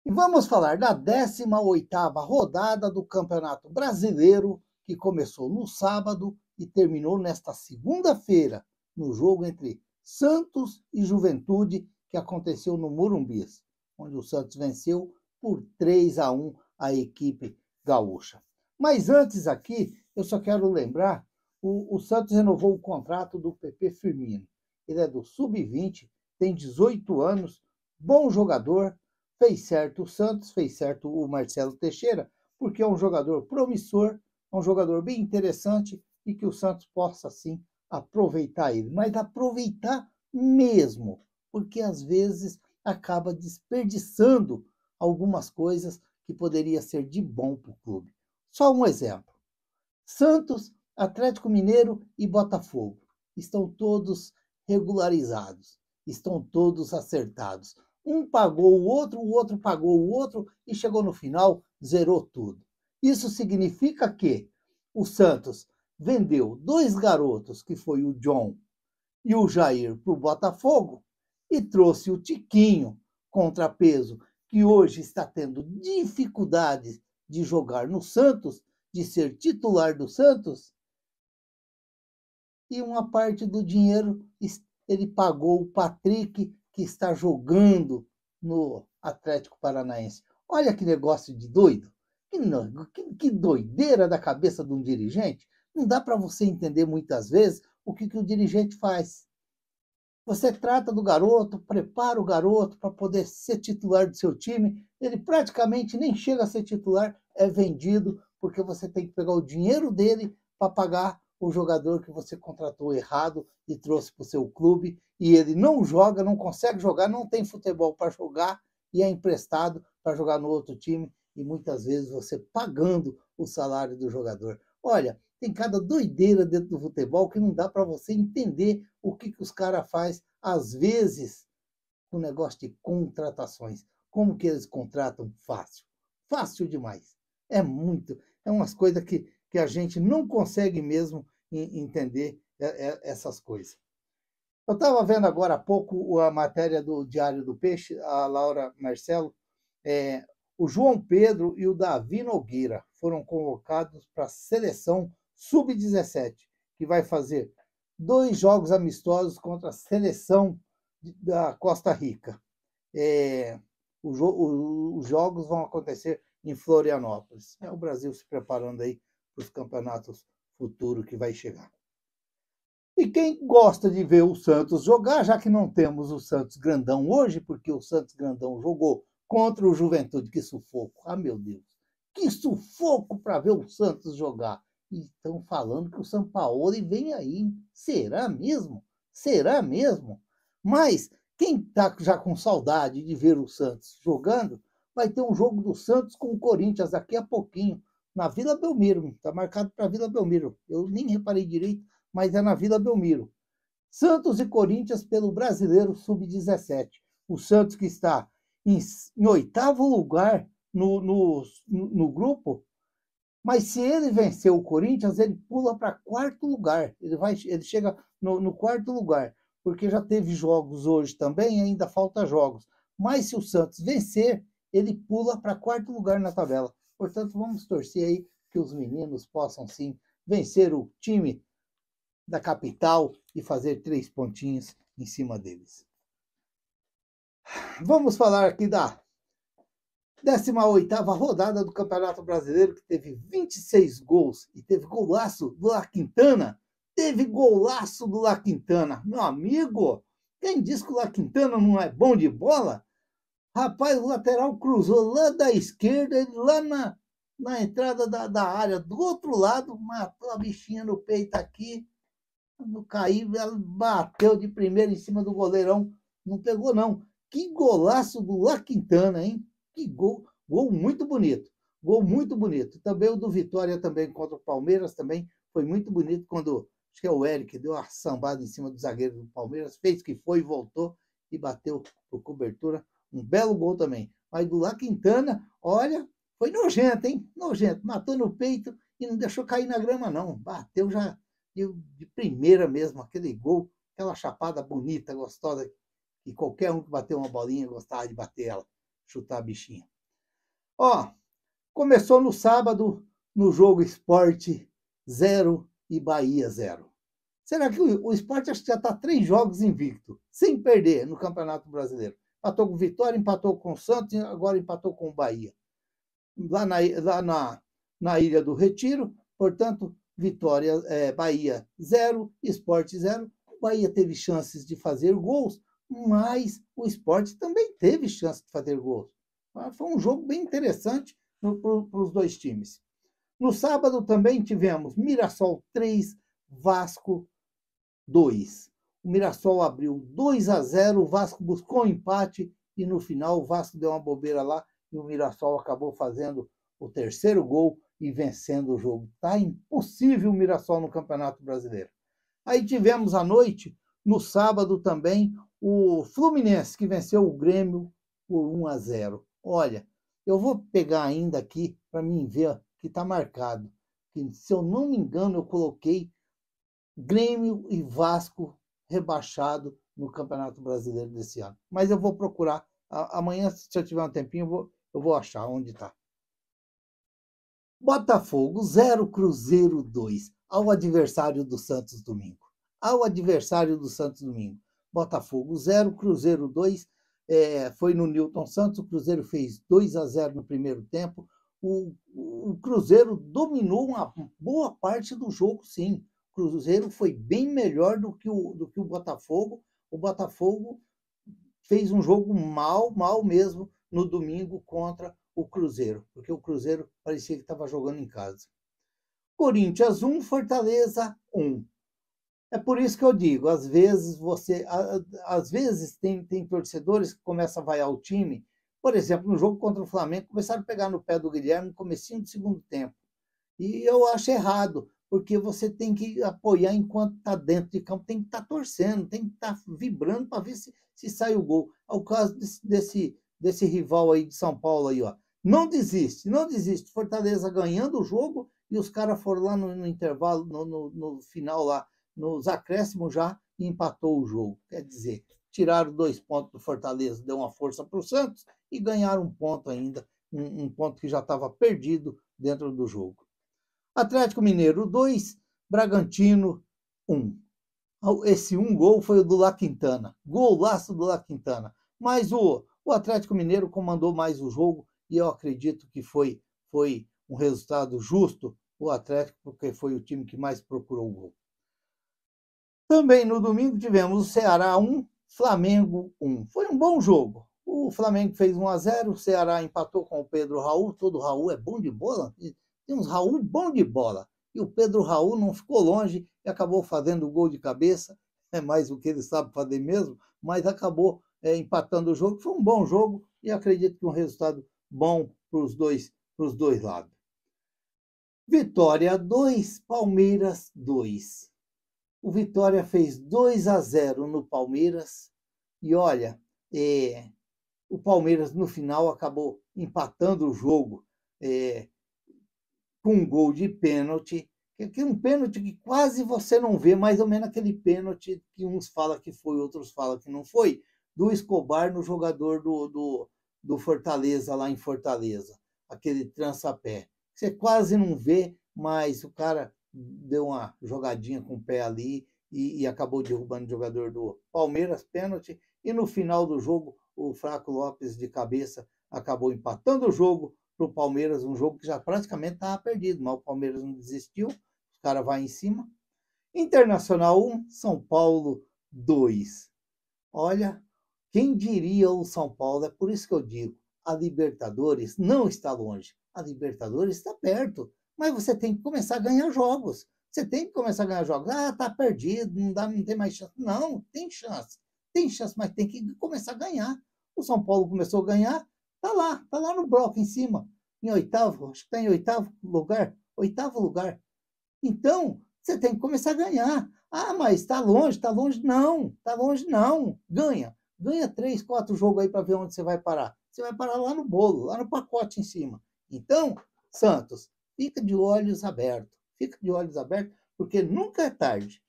E vamos falar da 18ª rodada do Campeonato Brasileiro, que começou no sábado e terminou nesta segunda-feira, no jogo entre Santos e Juventude, que aconteceu no Morumbi, onde o Santos venceu por 3-1 a equipe gaúcha. Mas antes aqui, eu só quero lembrar, o Santos renovou o contrato do Pepe Firmino. Ele é do Sub-20, tem 18 anos, bom jogador, fez certo o Santos, fez certo o Marcelo Teixeira, porque é um jogador promissor, é um jogador bem interessante e que o Santos possa, sim, aproveitar ele. Mas aproveitar mesmo, porque às vezes acaba desperdiçando algumas coisas que poderia ser de bom para o clube. Só um exemplo. Santos, Atlético Mineiro e Botafogo estão todos regularizados, estão todos acertados. Um pagou o outro pagou o outro e chegou no final, zerou tudo. Isso significa que o Santos vendeu dois garotos, que foi o John e o Jair, para o Botafogo e trouxe o Tiquinho, contrapeso, que hoje está tendo dificuldades de jogar no Santos, de ser titular do Santos, e uma parte do dinheiro ele pagou o Patrick, que está jogando no Atlético Paranaense. Olha que negócio de doido. Que doideira da cabeça de um dirigente. Não dá para você entender muitas vezes o que o dirigente faz. Você trata do garoto, prepara o garoto para poder ser titular do seu time. Ele praticamente nem chega a ser titular, é vendido, porque você tem que pegar o dinheiro dele para pagar o jogador que você contratou errado e trouxe para o seu clube. E ele não joga, não consegue jogar, não tem futebol para jogar e é emprestado para jogar no outro time. E muitas vezes você pagando o salário do jogador. Olha, tem cada doideira dentro do futebol que não dá para você entender o que os caras fazem, às vezes, com o negócio de contratações. Como que eles contratam fácil? Fácil demais. É muito. É umas coisas que a gente não consegue mesmo entender essas coisas. Eu estava vendo agora há pouco a matéria do Diário do Peixe, a Laura Marcelo, o João Pedro e o Davi Nogueira foram convocados para a seleção Sub-17, que vai fazer 2 jogos amistosos contra a seleção da Costa Rica. Os jogos vão acontecer em Florianópolis. É o Brasil se preparando aí para os campeonatos futuros que vai chegar. E quem gosta de ver o Santos jogar, já que não temos o Santos Grandão hoje, porque o Santos Grandão jogou contra o Juventude, que sufoco. Ah, meu Deus, que sufoco para ver o Santos jogar. E estão falando que o Sampaoli vem aí. Será mesmo? Será mesmo? Mas quem está já com saudade de ver o Santos jogando, vai ter um jogo do Santos com o Corinthians daqui a pouquinho, na Vila Belmiro. Está marcado para Vila Belmiro. Eu nem reparei direito, mas é na Vila Belmiro. Santos e Corinthians pelo Brasileiro Sub-17. O Santos que está em 8º lugar no grupo, mas se ele vencer o Corinthians, ele pula para 4º lugar. Ele chega no 4º lugar, porque já teve jogos hoje também, ainda falta jogos. Mas se o Santos vencer, ele pula para 4º lugar na tabela. Portanto, vamos torcer aí que os meninos possam sim vencer o time da capital e fazer 3 pontinhos em cima deles. Vamos falar aqui da 18ª rodada do Campeonato Brasileiro, que teve 26 gols e teve golaço do La Quintana. Teve golaço do La Quintana. Meu amigo, quem diz que o La Quintana não é bom de bola? Rapaz, o lateral cruzou lá da esquerda, lá na entrada da área, do outro lado, matou a bichinha no peito aqui. Quando caiu, ela bateu de primeira em cima do goleirão. Não pegou, não. Que golaço do La Quintana, hein? Que gol. Gol muito bonito. Gol muito bonito. Também o do Vitória também contra o Palmeiras também foi muito bonito quando, acho que é o Eric, deu uma sambada em cima do zagueiro do Palmeiras, fez que foi, voltou e bateu por cobertura. Um belo gol também. Mas do La Quintana, olha, foi nojento, hein? Nojento. Matou no peito e não deixou cair na grama, não. Bateu já de primeira mesmo, aquele gol, aquela chapada bonita, gostosa, que qualquer um que bateu uma bolinha gostava de bater ela. chutar a bichinha. Ó, começou no sábado, no jogo Sport 0 e Bahia 0. Será que o Sport acho que já está 3 jogos invicto, sem perder no Campeonato Brasileiro? Empatou com o Vitória, empatou com o Santos, agora empatou com o Bahia. Lá na Ilha do Retiro, portanto, Bahia 0, Sport 0. O Bahia teve chances de fazer gols, mas o Sport também teve chance de fazer gols. Foi um jogo bem interessante para os dois times. No sábado também tivemos Mirassol 3, Vasco 2. O Mirassol abriu 2-0, o Vasco buscou um empate e no final o Vasco deu uma bobeira lá e o Mirassol acabou fazendo o terceiro gol e vencendo o jogo. Tá impossível o Mirassol no Campeonato Brasileiro. Aí tivemos à noite, no sábado também, o Fluminense, que venceu o Grêmio por 1-0. Olha, eu vou pegar ainda aqui para mim ver que está marcado. Que, se eu não me engano, eu coloquei Grêmio e Vasco rebaixado no Campeonato Brasileiro desse ano. Mas eu vou procurar. Amanhã, se eu tiver um tempinho, eu vou achar onde está. Botafogo 0, Cruzeiro 2. Ao adversário do Santos domingo. Ao adversário do Santos domingo. Botafogo 0, Cruzeiro 2. Foi no Newton Santos. O Cruzeiro fez 2-0 no primeiro tempo. O Cruzeiro dominou uma boa parte do jogo, sim. O Cruzeiro foi bem melhor do que o Botafogo. O Botafogo fez um jogo mal mesmo no domingo contra o Cruzeiro, porque o Cruzeiro parecia que estava jogando em casa. Corinthians 1, Fortaleza 1. É por isso que eu digo, às vezes tem torcedores que começam a vaiar o time. Por exemplo, no jogo contra o Flamengo, começaram a pegar no pé do Guilherme no comecinho do segundo tempo. E eu acho errado, porque você tem que apoiar enquanto está dentro de campo, tem que estar torcendo, tem que estar vibrando para ver se sai o gol. Ao caso desse rival aí de São Paulo aí, ó. Não desiste. Fortaleza ganhando o jogo e os caras foram lá no intervalo, no final lá, nos acréscimos já, e empatou o jogo. Quer dizer, tiraram 2 pontos do Fortaleza, deu uma força para o Santos e ganharam um ponto ainda, um ponto que já estava perdido dentro do jogo. Atlético Mineiro 2, Bragantino 1. Esse 1 gol foi o do La Quintana. Golaço do La Quintana. Mas o Atlético Mineiro comandou mais o jogo e eu acredito que foi um resultado justo o Atlético, porque foi o time que mais procurou o gol. Também no domingo tivemos o Ceará 1, Flamengo 1. Foi um bom jogo. O Flamengo fez 1-0, o Ceará empatou com o Pedro Raul. Todo Raul é bom de bola. Tem uns Raul bom de bola. E o Pedro Raul não ficou longe e acabou fazendo o gol de cabeça. É mais o que ele sabe fazer mesmo, mas acabou empatando o jogo. Foi um bom jogo e acredito que um resultado bom para os dois lados. Vitória 2, Palmeiras 2. O Vitória fez 2-0 no Palmeiras e olha, o Palmeiras no final acabou empatando o jogo com um gol de pênalti, que é um pênalti que quase você não vê, mais ou menos aquele pênalti que uns falam que foi, outros falam que não foi, do Escobar no jogador do Fortaleza, lá em Fortaleza, aquele trança-pé. Você quase não vê, mas o cara deu uma jogadinha com o pé ali e acabou derrubando o jogador do Palmeiras, pênalti, e no final do jogo o Flaco Lopes de cabeça acabou empatando o jogo para o Palmeiras, um jogo que já praticamente estava perdido, mas o Palmeiras não desistiu, o cara vai em cima. Internacional 1, São Paulo 2. Olha, quem diria o São Paulo? É por isso que eu digo, a Libertadores não está longe, a Libertadores está perto, mas você tem que começar a ganhar jogos. Você tem que começar a ganhar jogos. Ah, tá perdido, não tem mais chance. Não, tem chance. Tem chance, mas tem que começar a ganhar. O São Paulo começou a ganhar, tá lá no bloco em cima, em oitavo, acho que está em oitavo lugar. Então, você tem que começar a ganhar. Ah, mas está longe. Não, está longe não. Ganha 3, 4 jogos aí para ver onde você vai parar. Você vai parar lá no bolo, lá no pacote em cima. Então, Santos, fica de olhos abertos, porque nunca é tarde.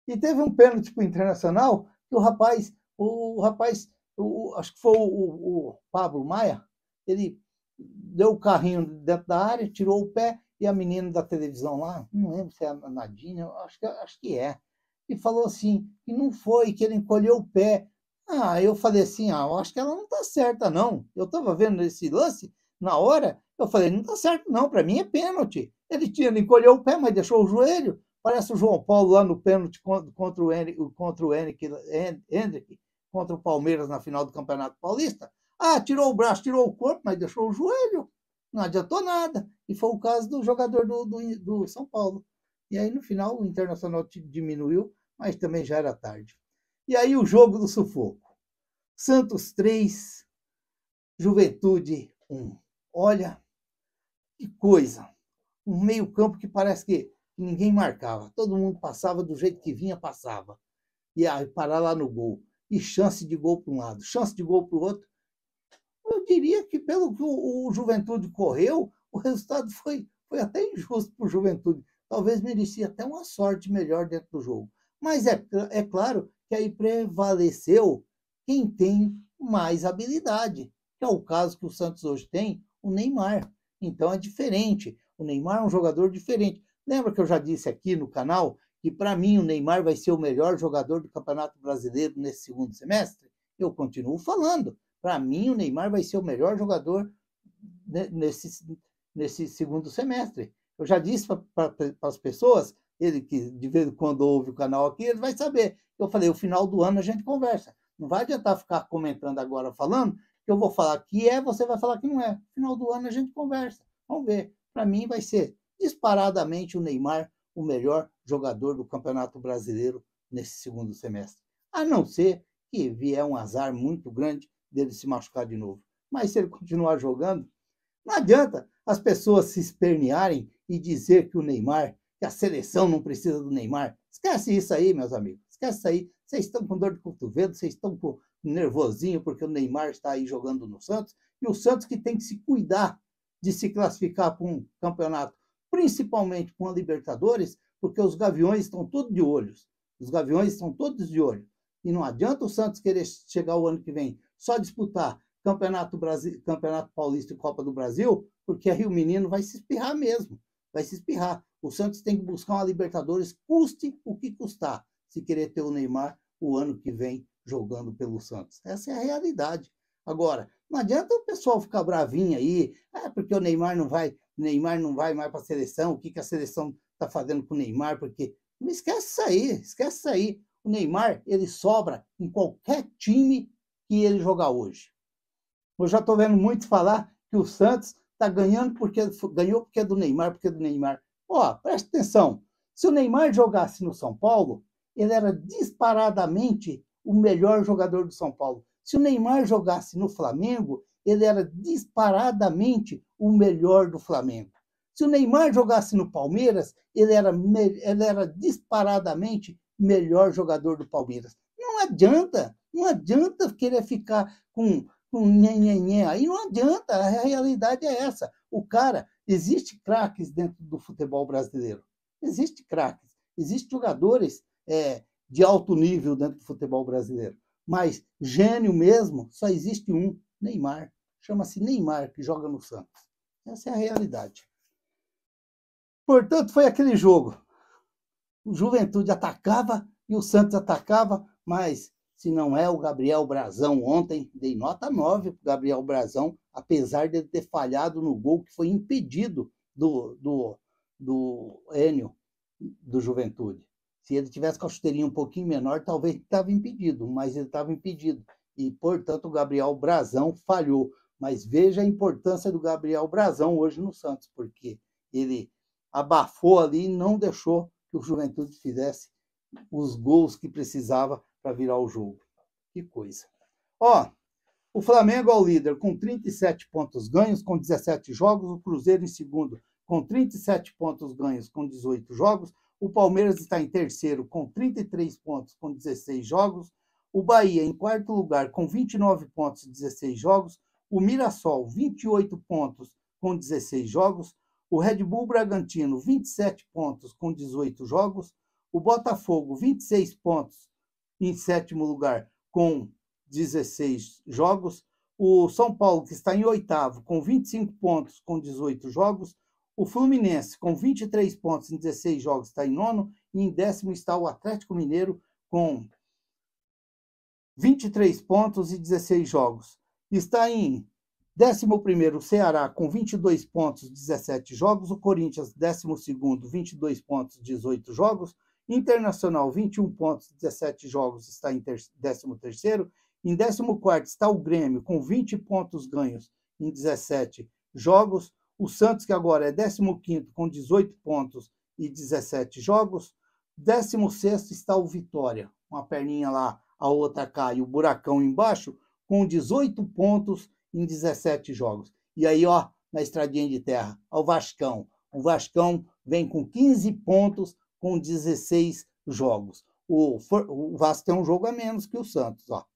E teve um pênalti para o Internacional que o rapaz acho que foi o Pablo Maia, ele deu o carrinho dentro da área, tirou o pé, e a menina da televisão lá, não lembro se é a Nadine, acho que é, e falou assim, que não foi, que ele encolheu o pé. Eu falei assim, eu acho que ela não está certa, não. Eu estava vendo esse lance, na hora, eu falei, não está certo, não, para mim é pênalti. Ele encolheu o pé, mas deixou o joelho. Parece o João Paulo lá no pênalti contra o Hendrick, contra o Palmeiras na final do Campeonato Paulista. Tirou o braço, tirou o corpo, mas deixou o joelho. Não adiantou nada. E foi o caso do jogador do São Paulo. E aí, no final, o Internacional diminuiu, mas também já era tarde. E aí, o jogo do sufoco. Santos 3, Juventude 1. Olha, que coisa. Um meio-campo que parece que ninguém marcava. Todo mundo passava do jeito que vinha, passava. E aí, parar lá no gol. E chance de gol para um lado, chance de gol para o outro. Eu diria que, pelo que o Juventude correu, o resultado foi até injusto para o Juventude. Talvez merecia até uma sorte melhor dentro do jogo. Mas é claro que aí prevaleceu quem tem mais habilidade, que é o caso que o Santos hoje tem, o Neymar. Então é diferente. O Neymar é um jogador diferente. Lembra que eu já disse aqui no canal que, para mim, o Neymar vai ser o melhor jogador do Campeonato Brasileiro nesse segundo semestre? Eu continuo falando. Para mim, o Neymar vai ser o melhor jogador nesse segundo semestre. Eu já disse para as pessoas, ele que de vez em quando ouve o canal aqui, ele vai saber. Eu falei, o final do ano a gente conversa. Não vai adiantar ficar comentando agora, falando, que eu vou falar que é, você vai falar que não é. No final do ano a gente conversa. Vamos ver. Para mim vai ser disparadamente o Neymar o melhor jogador do Campeonato Brasileiro nesse segundo semestre. A não ser que vier um azar muito grande dele se machucar de novo. Mas se ele continuar jogando, não adianta as pessoas se espernearem e dizer que o Neymar, que a seleção não precisa do Neymar. Esquece isso aí, meus amigos. Esquece isso aí. Vocês estão com dor de cotovelo, vocês estão com nervosinho porque o Neymar está aí jogando no Santos. E o Santos que tem que se cuidar de se classificar para um campeonato, principalmente com a Libertadores, porque os Gaviões estão todos de olhos. Os Gaviões estão todos de olho. E não adianta o Santos querer chegar o ano que vem só disputar Campeonato Paulista e Copa do Brasil, porque aí o menino vai se espirrar mesmo. Vai se espirrar. O Santos tem que buscar uma Libertadores, custe o que custar, se querer ter o Neymar o ano que vem jogando pelo Santos. Essa é a realidade. Agora, não adianta o pessoal ficar bravinho aí, porque o Neymar não vai mais para a seleção, o que a seleção está fazendo com o Neymar, porque não esquece isso aí. O Neymar, ele sobra em qualquer time que ele jogar hoje. Eu já estou vendo muito falar que o Santos está ganhando ganhou porque é do Neymar, presta atenção. Se o Neymar jogasse no São Paulo, ele era disparadamente o melhor jogador do São Paulo. Se o Neymar jogasse no Flamengo, ele era disparadamente o melhor do Flamengo. Se o Neymar jogasse no Palmeiras, ele era disparadamente melhor jogador do Palmeiras. Não adianta querer ficar com nhenhenhen. Aí não adianta, a realidade é essa. Existe craques dentro do futebol brasileiro. Existe craques, existem jogadores de alto nível dentro do futebol brasileiro. Mas gênio mesmo, só existe um, Neymar. Chama-se Neymar, que joga no Santos. Essa é a realidade. Portanto, foi aquele jogo. O Juventude atacava e o Santos atacava, mas se não é o Gabriel Brazão ontem, dei nota 9 para o Gabriel Brazão, apesar de ele ter falhado no gol que foi impedido do Enio, do Juventude. Se ele tivesse com a chuteirinha um pouquinho menor, talvez ele estava impedido, mas ele estava impedido. E, portanto, o Gabriel Brazão falhou. Mas veja a importância do Gabriel Brazão hoje no Santos, porque ele abafou ali e não deixou que o Juventude fizesse os gols que precisava para virar o jogo. Que coisa. O Flamengo é o líder com 37 pontos ganhos, com 17 jogos. O Cruzeiro em segundo, com 37 pontos ganhos, com 18 jogos. O Palmeiras está em terceiro, com 33 pontos, com 16 jogos. O Bahia em quarto lugar, com 29 pontos, 16 jogos. O Mirassol, 28 pontos, com 16 jogos. O Red Bull Bragantino, 27 pontos, com 18 jogos. O Botafogo, 26 pontos, em sétimo lugar, com 16 jogos. O São Paulo, que está em oitavo, com 25 pontos, com 18 jogos. O Fluminense, com 23 pontos em 16 jogos, está em nono. E em décimo está o Atlético Mineiro, com 23 pontos e 16 jogos. Está em 11º o Ceará, com 22 pontos, 17 jogos. O Corinthians, 12º, 22 pontos, 18 jogos. Internacional, 21 pontos, 17 jogos, está em 13º. Em 14º está o Grêmio, com 20 pontos ganhos em 17 jogos. O Santos, que agora é 15º, com 18 pontos e 17 jogos. 16º está o Vitória, uma perninha lá, a outra cá e o buracão embaixo, com 18 pontos em 17 jogos. E aí, ó, na estradinha de terra, o Vascão. O Vascão vem com 15 pontos com 16 jogos. O Vasco tem um jogo a menos que o Santos, ó.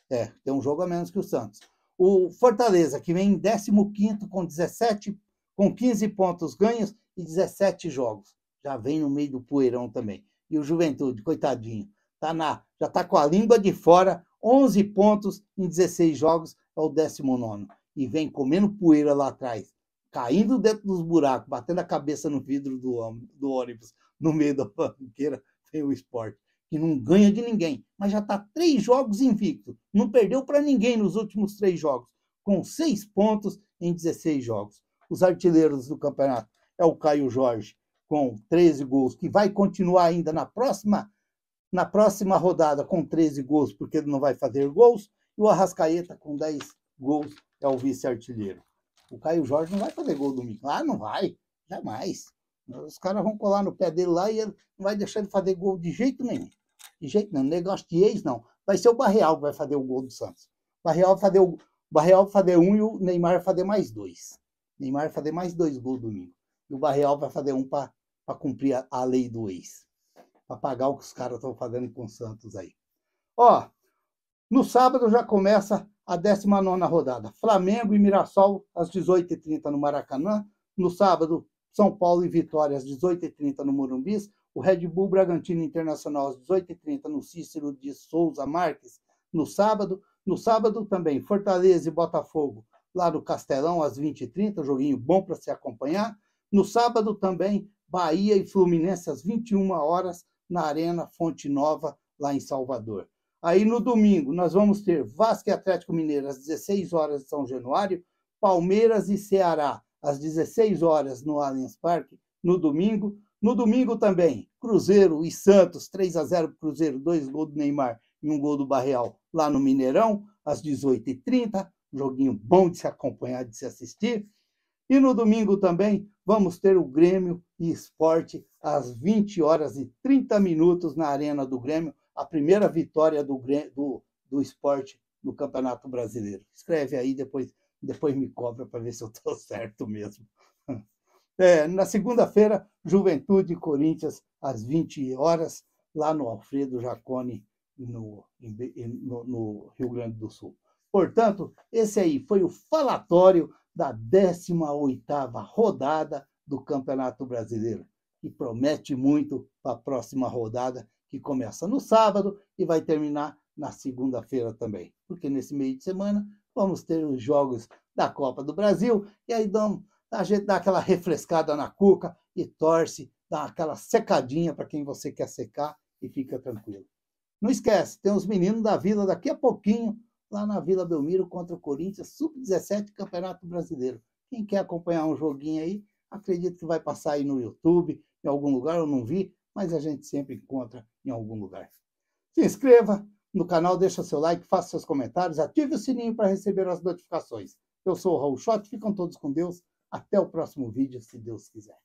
Tem um jogo a menos que o Santos. O Fortaleza, que vem em 15º com 15 pontos ganhos e 17 jogos. Já vem no meio do poeirão também. E o Juventude, coitadinho, já está com a língua de fora, 11 pontos em 16 jogos, é o 19º. E vem comendo poeira lá atrás, caindo dentro dos buracos, batendo a cabeça no vidro do ônibus, no meio da banqueira, tem o Sport, que não ganha de ninguém, mas já está 3 jogos invicto, não perdeu para ninguém nos últimos 3 jogos, com 6 pontos em 16 jogos. Os artilheiros do campeonato é o Caio Jorge, com 13 gols, que vai continuar ainda na próxima rodada com 13 gols, porque ele não vai fazer gols, e o Arrascaeta com 10 gols é o vice-artilheiro. O Caio Jorge não vai fazer gol domingo. Não vai, jamais. Os caras vão colar no pé dele lá e ele não vai deixar ele fazer gol de jeito nenhum. De jeito nenhum, negócio de ex, não. Vai ser o Barreal que vai fazer o gol do Santos. O Barreal vai fazer 1 e o Neymar vai fazer mais 2. O Neymar vai fazer mais 2 gols domingo. E o Barreal vai fazer 1 para cumprir a lei do ex. Para pagar o que os caras estão fazendo com o Santos aí. Ó, no sábado já começa a 19ª rodada. Flamengo e Mirassol às 18h30 no Maracanã. No sábado, São Paulo e Vitória às 18h30 no Morumbis. O Red Bull Bragantino Internacional às 18h30 no Cícero de Souza Marques no sábado. No sábado também, Fortaleza e Botafogo lá no Castelão às 20h30, joguinho bom para se acompanhar. No sábado também, Bahia e Fluminense às 21 horas na Arena Fonte Nova, lá em Salvador. Aí no domingo nós vamos ter Vasco e Atlético Mineiro às 16 horas em São Januário, Palmeiras e Ceará às 16 horas no Allianz Parque, no domingo. No domingo também, Cruzeiro e Santos, 3-0 para o Cruzeiro, 2 gols do Neymar e 1 gol do Barreal, lá no Mineirão, às 18h30, joguinho bom de se acompanhar, de se assistir. E no domingo também vamos ter o Grêmio e Sport às 20h30 na Arena do Grêmio, a primeira vitória do Sport no Campeonato Brasileiro. Escreve aí, depois me cobra para ver se eu estou certo mesmo. Na segunda-feira, Juventude e Corinthians às 20 horas, lá no Alfredo Jaconi, no Rio Grande do Sul. Portanto, esse aí foi o falatório da 18ª rodada do Campeonato Brasileiro, que promete muito para a próxima rodada, que começa no sábado e vai terminar na segunda-feira também, porque nesse meio de semana vamos ter os jogos da Copa do Brasil, e aí a gente dá aquela refrescada na cuca e torce, dá aquela secadinha para quem você quer secar e fica tranquilo. Não esquece, tem os meninos da Vila daqui a pouquinho, lá na Vila Belmiro contra o Corinthians, Sub-17 Campeonato Brasileiro. Quem quer acompanhar um joguinho aí, acredito que vai passar aí no YouTube, em algum lugar, eu não vi, mas a gente sempre encontra em algum lugar. Se inscreva no canal, deixa seu like, faça seus comentários, ative o sininho para receber as notificações. Eu sou o Raul Schott, ficam todos com Deus. Até o próximo vídeo, se Deus quiser.